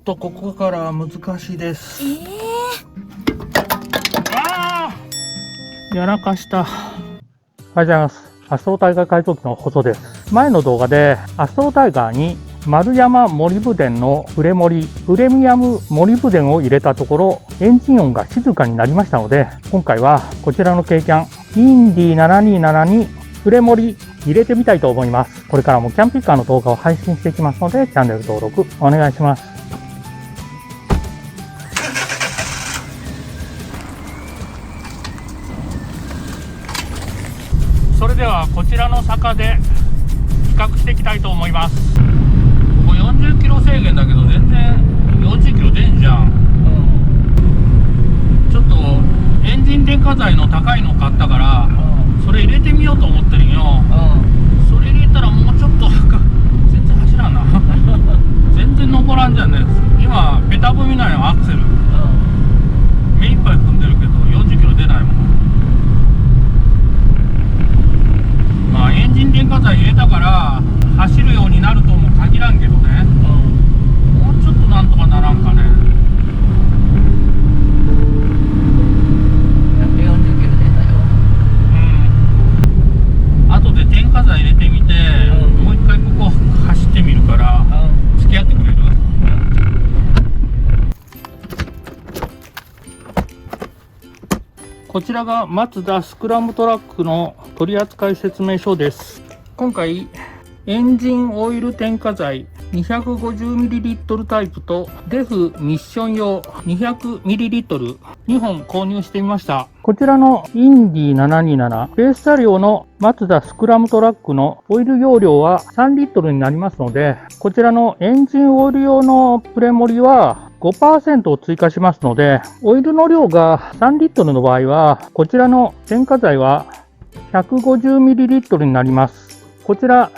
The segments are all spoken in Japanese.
とここから難しいです。やらかした。おはようございます。アストロタイガー改造機の細です。前の動画でアストロタイガーに丸山モリブデンのプレミアムモリブデンを入れたところ、エンジン音が静かになりましたので、今回はこちらの軽キャンインディ727にプレモリ入れてみたいと思います。これからもキャンピッカーの動画を配信していきますので、チャンネル登録お願いします。それではこちらの坂で比較していきたいと思います。ここ40キロ制限だけど全然40キロ出んじゃん、ちょっとエンジン電化剤の高いの買ったから、それ入れてみようと思ってるんよ、それ入れたらもうちょっと全然走らんな全然残らんじゃんね。今ベタ踏みなんよ、アクセル、目いっぱい踏んでるけど40キロ出ないもん。まあエンジン電化剤入れたから走るようになるとも限らんけどね、もうちょっとなんとかならんかね。40キロ出たよ。後で添加剤入れてみて、もう一回ここ走ってみるから、付き合ってくれる？こちらがマツダスクラムトラックの取扱説明書です。今回エンジンオイル添加剤 250ml タイプとデフミッション用 200ml2 本購入してみました。こちらのインディ727ベース車両のマツダスクラムトラックのオイル容量は3リットルになりますので、こちらのエンジンオイル用のプレモリは5% を追加しますので、オイルの量が3リットルの場合は、こちらの添加剤は 150ml になります。こちら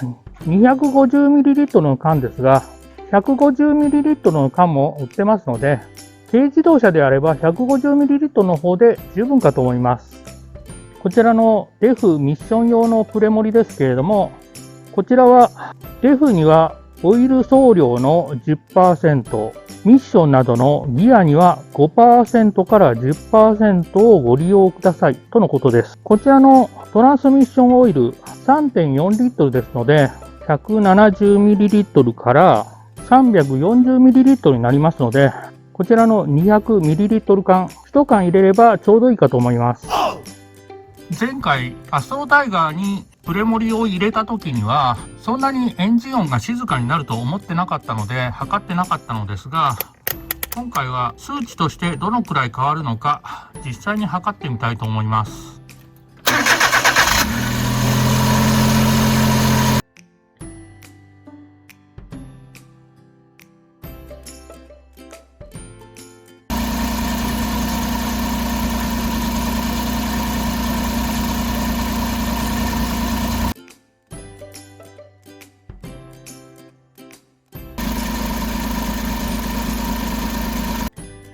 250ml の缶ですが、150ml の缶も売ってますので、軽自動車であれば 150ml の方で十分かと思います。こちらのデフミッション用のプレモリですけれども、こちらはデフにはオイル総量の 10%、ミッションなどのギアには 5% から 10% をご利用くださいとのことです。こちらのトランスミッションオイル 3.4 リットルですので、170ml から 340ml になりますので、こちらの 200ml 缶1缶入れればちょうどいいかと思います。前回アストロタイガーにプレモリを入れた時にはそんなにエンジン音が静かになると思ってなかったので測ってなかったのですが、今回は数値としてどのくらい変わるのか実際に測ってみたいと思います。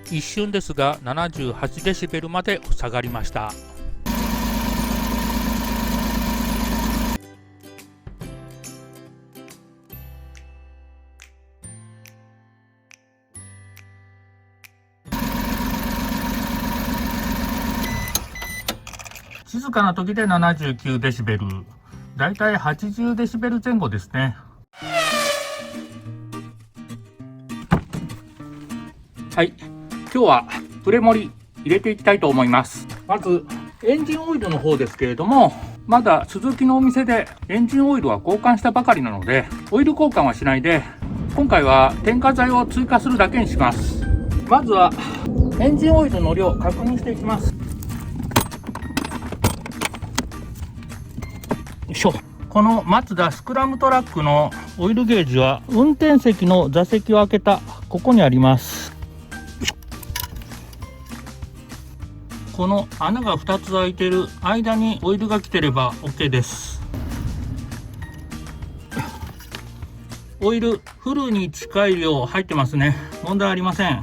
一瞬ですが78デシベルまで下がりました。静かな時で79デシベル、だいたい80デシベル前後ですね。はい、今日はプレモリ入れていきたいと思います。まずエンジンオイルの方ですけれども、まだスズキのお店でエンジンオイルは交換したばかりなのでオイル交換はしないで、今回は添加剤を追加するだけにします。まずはエンジンオイルの量確認していきます。よいしょ。このマツダスクラムトラックのオイルゲージは運転席の座席を開けたここにあります。この穴が2つ開いている間にオイルが来てれば OK です。オイルフルに近い量入ってますね。問題ありません。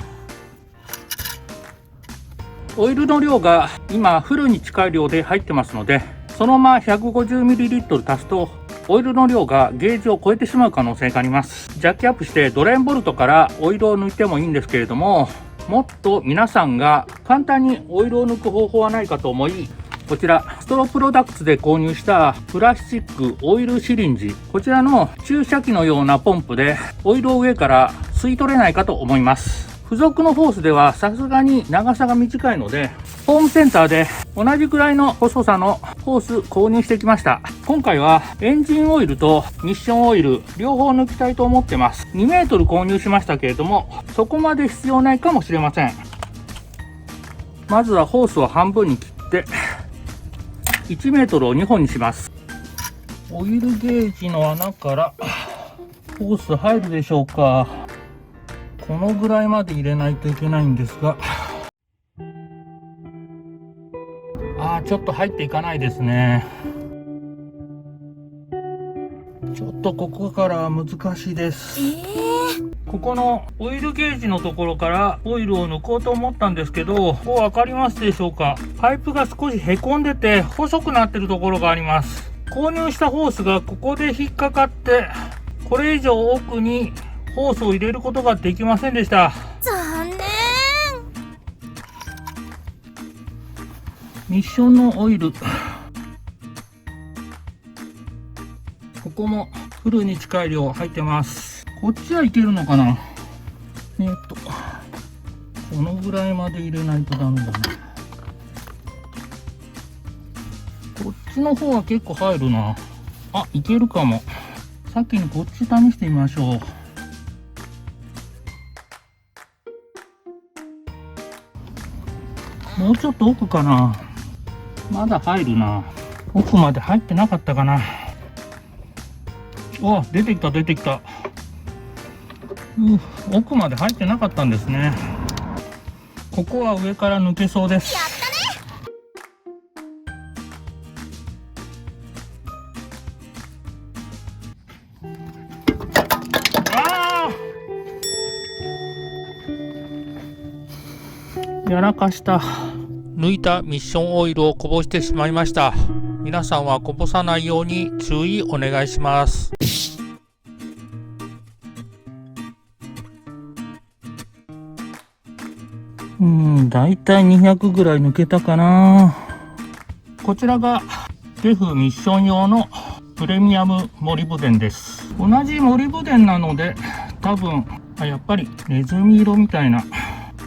オイルの量が今フルに近い量で入ってますので、そのまま 150ml 足すとオイルの量がゲージを超えてしまう可能性があります。ジャッキアップしてドレーンボルトからオイルを抜いてもいいんですけれども、もっと皆さんが簡単にオイルを抜く方法はないかと思い、こちらストロプロダクツで購入したプラスチックオイルシリンジ、こちらの注射器のようなポンプでオイルを上から吸い取れないかと思います。付属のホースではさすがに長さが短いので、ホームセンターで同じくらいの細さのホース購入してきました。今回はエンジンオイルとミッションオイル両方抜きたいと思ってます。2メートル購入しましたけれども、そこまで必要ないかもしれません。まずはホースを半分に切って1メートルを2本にします。オイルゲージの穴からホース入るでしょうか。このぐらいまで入れないといけないんですが、ちょっと入っていかないですね。ちょっとここからは難しいです。ここのオイルゲージのところからオイルを抜こうと思ったんですけど、ここ分かりますでしょうか。パイプが少しへこんでて細くなってるところがあります。購入したホースがここで引っかかって、これ以上奥にホースを入れることができませんでした。残念。ミッションのオイル、ここもフルに近い量入ってます。こっちはいけるのかな。このぐらいまで入れないとダメだな。こっちの方は結構入るな。いけるかも。先にこっち試してみましょう。もうちょっと奥かな。まだ入るな。奥まで入ってなかったかな。出てきた出てきた。奥まで入ってなかったんですね。ここは上から抜けそうです。やったね。やらかした。抜いたミッションオイルをこぼしてしまいました。皆さんはこぼさないように注意お願いします。だいたい200ぐらい抜けたかな。こちらがデフミッション用のプレミアムモリブデンです。同じモリブデンなので多分やっぱりネズミ色みたいな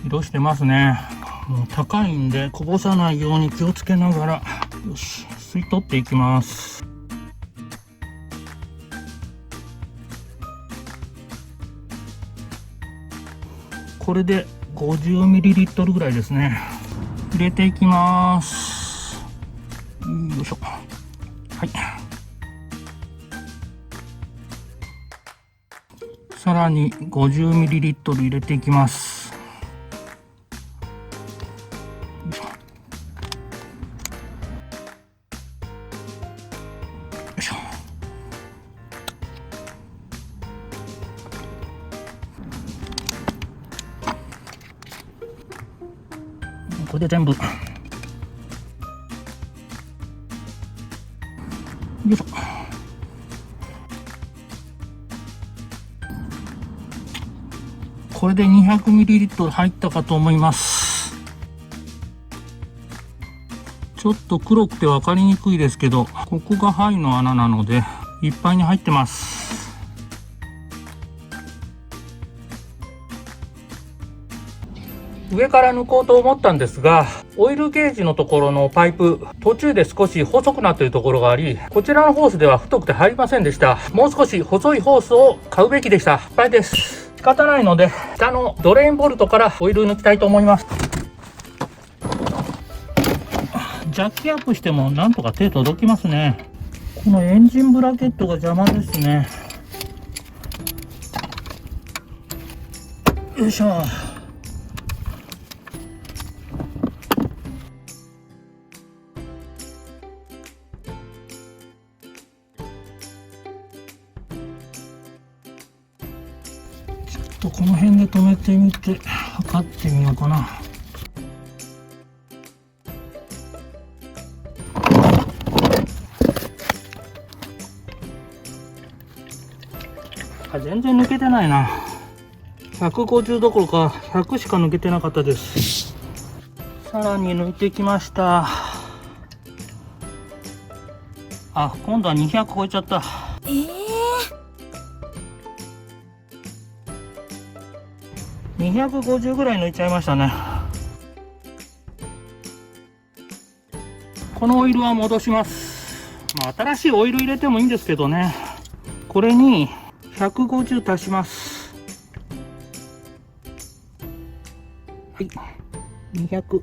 色してますね。もう高いんでこぼさないように気をつけながら、よし、吸い取っていきます。これで 50ml ぐらいですね。入れていきます。よいしょ。はい。さらに 50ml 入れていきます。これで全部。よいしょ。これで 200ml 入ったかと思います。ちょっと黒くて分かりにくいですけど、ここが肺の穴なのでいっぱいに入ってます。上から抜こうと思ったんですが、オイルゲージのところのパイプ、途中で少し細くなっているところがあり、こちらのホースでは太くて入りませんでした。もう少し細いホースを買うべきでした。失敗です。仕方ないので、下のドレーンボルトからオイル抜きたいと思います。ジャッキアップしてもなんとか手届きますね。このエンジンブラケットが邪魔ですね。よいしょ。この辺で止めてみて測ってみようかな。全然抜けてないな。150どころか100しか抜けてなかったです。さらに抜いてきました。あ、今度は200超えちゃった。250ぐらい抜いちゃいましたね。このオイルは戻します。まあ、新しいオイル入れてもいいんですけどね。これに150足します。はい、200。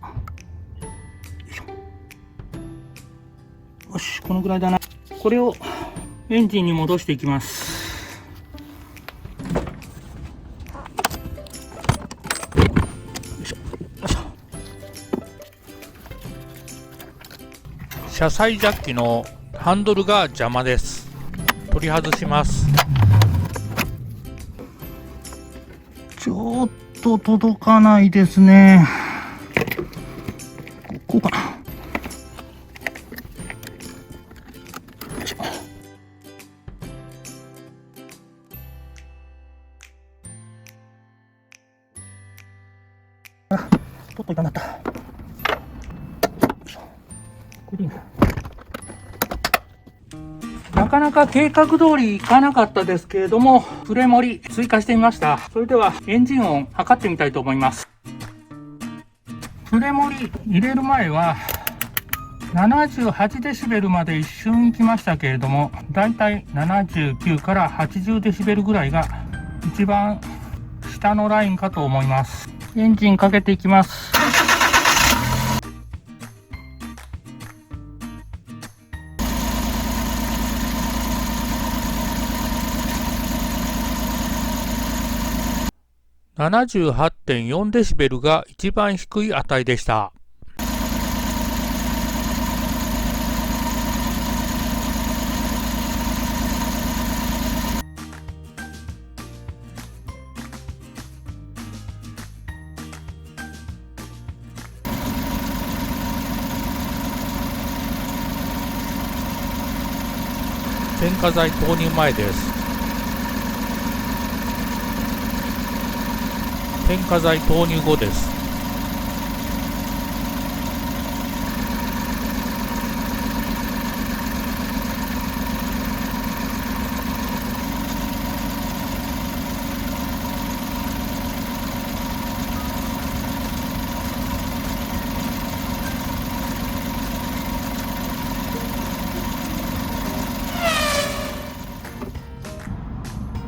よし、このぐらいだな。これをエンジンに戻していきます。車載ジャッキのハンドルが邪魔です。取り外します。ちょっと届かないですね。こうかな。あ、ちょっといかなった。なかなか計画通りいかなかったですけれども、プレモリ追加してみました。それではエンジン音測ってみたいと思います。プレモリ入れる前は78デシベルまで一瞬行きましたけれども、だいたい79から80デシベルぐらいが一番下のラインかと思います。エンジンかけていきます。78.4 デシベルが一番低い値でした。添加剤投入前です。添加剤投入後です。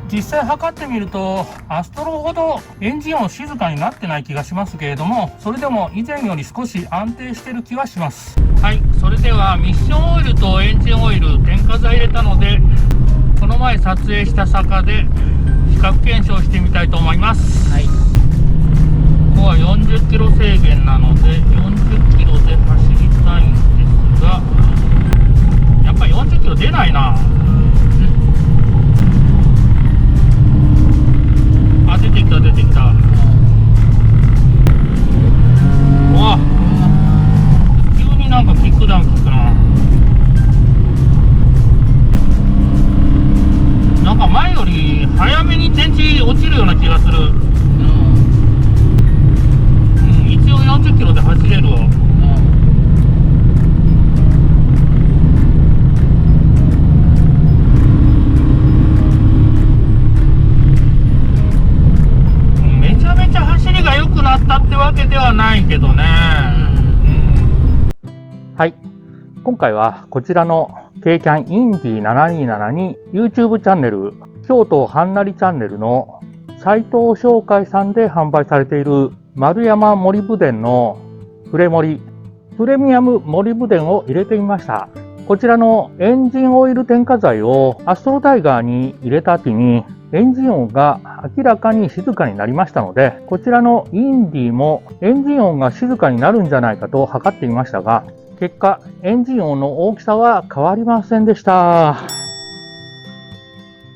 実際測ってみるとアストロほどエンジン音静かになってない気がしますけれども、それでも以前より少し安定してる気はします。はい、それではミッションオイルとエンジンオイル添加剤入れたので、この前撮影した坂で比較検証してみたいと思います。はい、ここは40キロ制限なので40キロで走りたいんですが、やっぱり40キロ出ないな。あ、出てきた出てきた。うわ、急になんかキックダウン効くな。なんか前より早めに電池落ちるような気がする。一応40キロで走れるわ。なったってわけではないけどね。はい、今回はこちらの軽キャンインディ727に YouTube チャンネル京都はんなりチャンネルの斉藤商会さんで販売されている丸山モリブデンのプレモリプレミアムモリブデンを入れてみました。こちらのエンジンオイル添加剤をアストロタイガーに入れた後にエンジン音が明らかに静かになりましたので、こちらのインディもエンジン音が静かになるんじゃないかと測ってみましたが、結果エンジン音の大きさは変わりませんでした。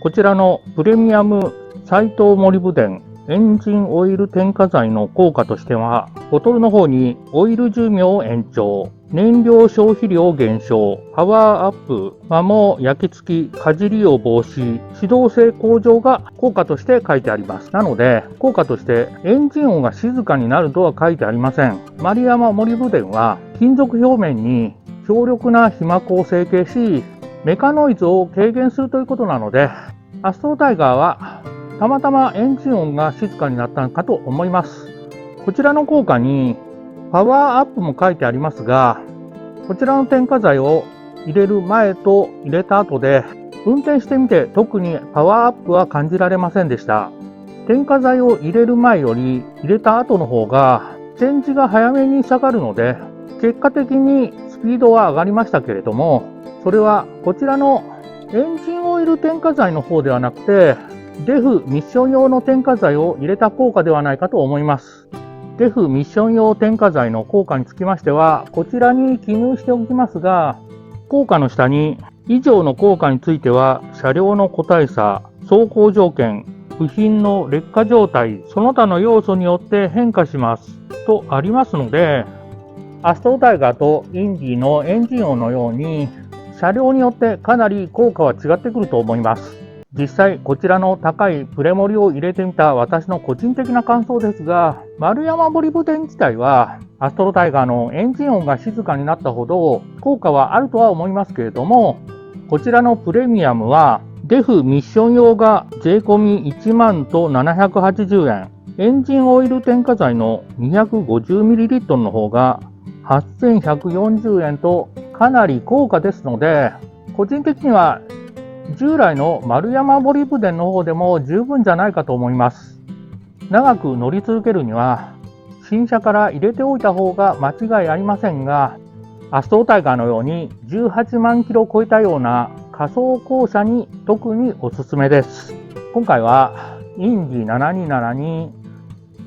こちらのプレミアム斉藤モリブデンエンジンオイル添加剤の効果としては、ボトルの方にオイル寿命延長、燃料消費量減少、パワーアップ、摩耗、焼き付き、火事利用防止、指導性向上が効果として書いてあります。なので、効果としてエンジン音が静かになるとは書いてありません。丸山モリブデンは金属表面に強力な皮膜を成形し、メカノイズを軽減するということなので、アストロタイガーはたまたまエンジン音が静かになったのかと思います。こちらの効果にパワーアップも書いてありますが、こちらの添加剤を入れる前と入れた後で運転してみて特にパワーアップは感じられませんでした。添加剤を入れる前より入れた後の方がチェンジが早めに下がるので、結果的にスピードは上がりましたけれども、それはこちらのエンジンオイル添加剤の方ではなくて、デフミッション用の添加剤を入れた効果ではないかと思います。デフミッション用添加剤の効果につきましては、こちらに記入しておきますが、効果の下に以上の効果については車両の個体差、走行条件、部品の劣化状態、その他の要素によって変化しますとありますので、アストロタイガーとインディのエンジン音のように車両によってかなり効果は違ってくると思います。実際こちらの高いプレモリを入れてみた私の個人的な感想ですが、丸山モリブデン自体はアストロタイガーのエンジン音が静かになったほど効果はあるとは思いますけれども、こちらのプレミアムはデフミッション用が税込み1万と780円、エンジンオイル添加剤の 250ml の方が8140円とかなり高価ですので、個人的には従来の丸山モリブデンの方でも十分じゃないかと思います。長く乗り続けるには新車から入れておいた方が間違いありませんが、アストロタイガーのように18万キロを超えたような仮想校車に特におすすめです。今回はインディ727に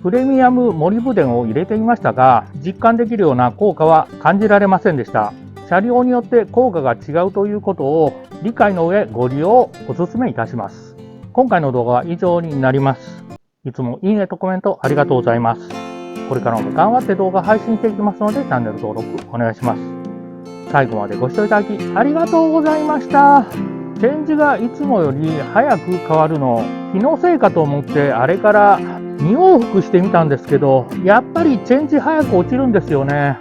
プレミアムモリブデンを入れてみましたが、実感できるような効果は感じられませんでした。車両によって効果が違うということを理解の上ご利用をお勧めいたします。今回の動画は以上になります。いつもいいねとコメントありがとうございます。これからも頑張って動画配信していきますのでチャンネル登録お願いします。最後までご視聴いただきありがとうございました。チェンジがいつもより早く変わるの気のせいかと思ってあれから2往復してみたんですけど、やっぱりチェンジ早く落ちるんですよね。